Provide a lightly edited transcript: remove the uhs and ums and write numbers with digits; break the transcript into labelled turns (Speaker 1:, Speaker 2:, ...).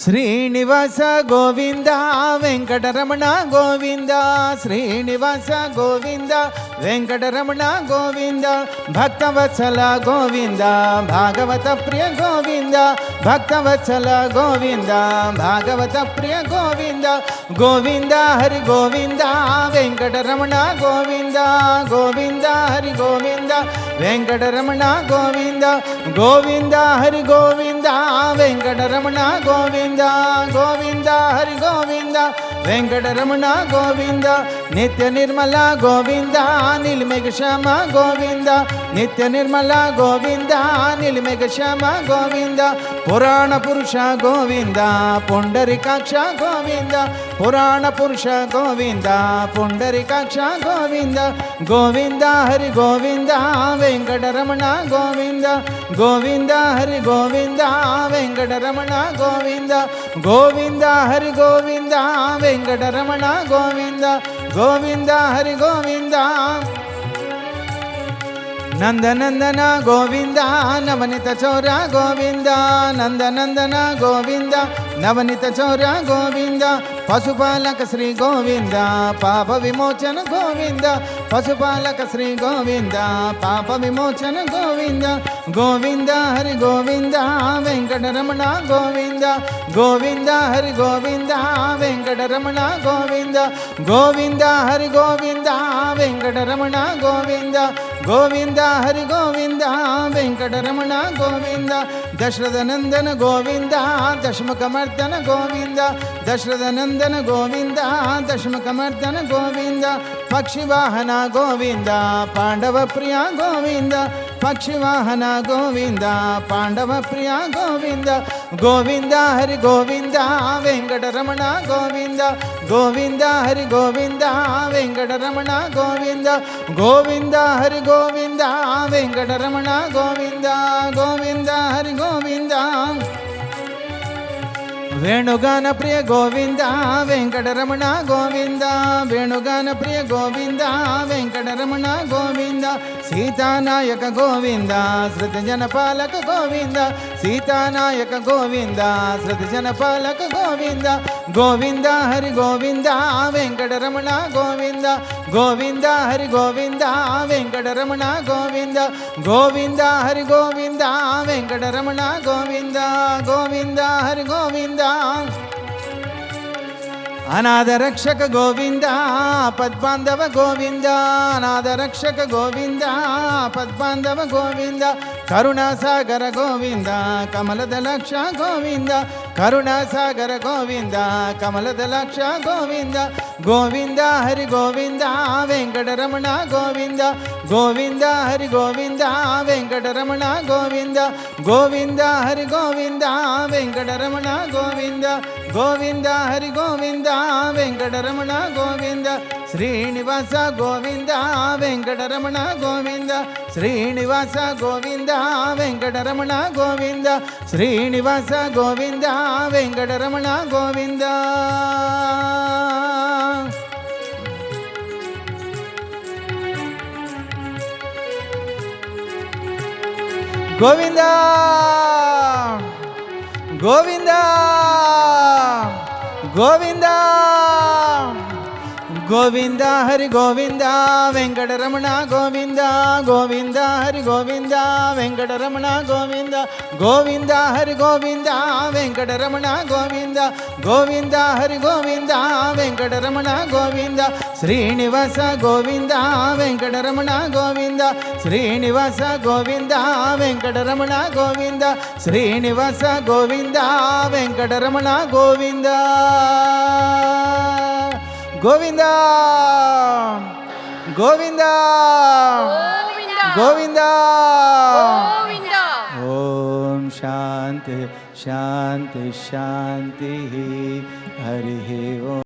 Speaker 1: శ్రీనివాస గోవింద వెంకటరమణ గోవింద శ్రీనివాస గోవింద వెంకటరమణ గోవింద భక్తవత్సల గోవింద భాగవత ప్రియ గోవింద భక్తవత్సల గోవింద భాగవత ప్రియ గోవింద గోవింద హరి గోవింద వెంకటరమణ గోవింద గోవింద హరి గోవింద వెంకటరమణ గోవింద గోవింద హరి గోవింద వెంకటరమణ గోవింద గోవింద హరి గోవింద వెంకటరమణ గోవింద నిత్య నిర్మల గోవింద నిలిమెగ శ్యామ గోవింద నిత్య నిర్మల గోవింద నిలిమెగ శ్యామ గోవింద పురాణ పురుష గోవింద పుండరీకాక్ష గోవింద పురాణ పురుష గోవింద పుండరీకాక్ష గోవింద గోవింద హరి గోవింద వెంకటరమణ గోవింద గోవింద హరి గోవింద వెంకటరమణ గోవింద గోవింద హరి గోవింద వెంకటరమణ గోవింద గోవింద హరి గోవింద నందనందన గోవింద నవనిత చౌర గోవింద నందనందన గోవింద నవనిత చౌర గోవింద పశుపాలక శ్రీ గోవింద పాప విమోచన గోవింద పశుపాలక శ్రీ గోవింద పాప విమోచన గోవింద గోవింద హరి గోవింద వెంకటరమణ గోవింద గోవింద హరి గోవింద వెంకటరమణ గోవింద గోవింద హరి గోవింద వెంకటరమణ గోవింద గోవింద హరి గోవింద వెంకటరమణ గోవింద దశరథ నందన గోవింద దశముఖమర్దన గోవింద దశరథ నందన గోవింద దశముఖమర్దన గోవింద పక్షివాహన గోవింద పాండవ ప్రియ గోవింద పక్షివాహన గోవింద పాండవ ప్రియ గోవింద గోవింద హరి గోవింద వెంకటరమణ గోవింద గోవింద హరి గోవింద వెంకటరమణ గోవింద గోవింద హరి గోవింద వెంకటరమణ గోవింద గోవింద హరి గోవింద వేణుగాన ప్రియ గోవింద వెంకటరమణ గోవింద వేణుగాన ప్రియ గోవింద వెంకటరమణ గోవింద సీతానాయక గోవింద శృతజన పాలక గోవింద సీతానాయక గోవింద శృతజన పాలక గోవింద గోవింద హరి గోవింద వెంకటరమణ గోవింద గోవింద హరి గోవింద వెంకటరమణ గోవింద గోవింద హరి గోవింద వెంకటరమణ గోవింద గోవింద హరి గోవింద అనాథ రక్షక గోవింద పద్బాంధవ గోవింద అనాథ రక్షక గోవింద పద్బాంధవ గోవింద కరుణాసాగర గోవింద కమలదలక్ష గోవింద కరుణాసాగర గోవింద కమలదలక్ష గోవింద గోవింద హరి గోవింద వెంకటరమణ గోవింద గోవింద హరి గోవింద వెంకటరమణ గోవింద గోవింద హరి గోవింద వెంకటరమణ గోవింద గోవింద హరి గోవింద వెంకటరమణ గోవింద శ్రీనివాస గోవింద వెంకటరమణ గోవింద శ్రీనివాస గోవింద వెంకటరమణ గోవింద శ్రీనివాస గోవింద వెంకటరమణ గోవింద గోవింద గోవింద గోవింద గోవింద హరి గోవింద వెంకటరమణ గోవింద గోవింద హరి గోవింద వెంకటరమణ గోవింద గోవింద హరి గోవింద వెంకటరమణ గోవింద గోవింద హరి గోవింద వెంకటరమణ గోవింద శ్రీనివాస గోవింద వెంకటరమణ గోవింద శ్రీనివాస గోవింద వెంకటరమణ గోవింద శ్రీనివాస గోవింద వెంకటరమణ గోవింద గోవింద గోవింద గోవింద ఓం శాంతి శాంతి శాంతి హరి ఓం.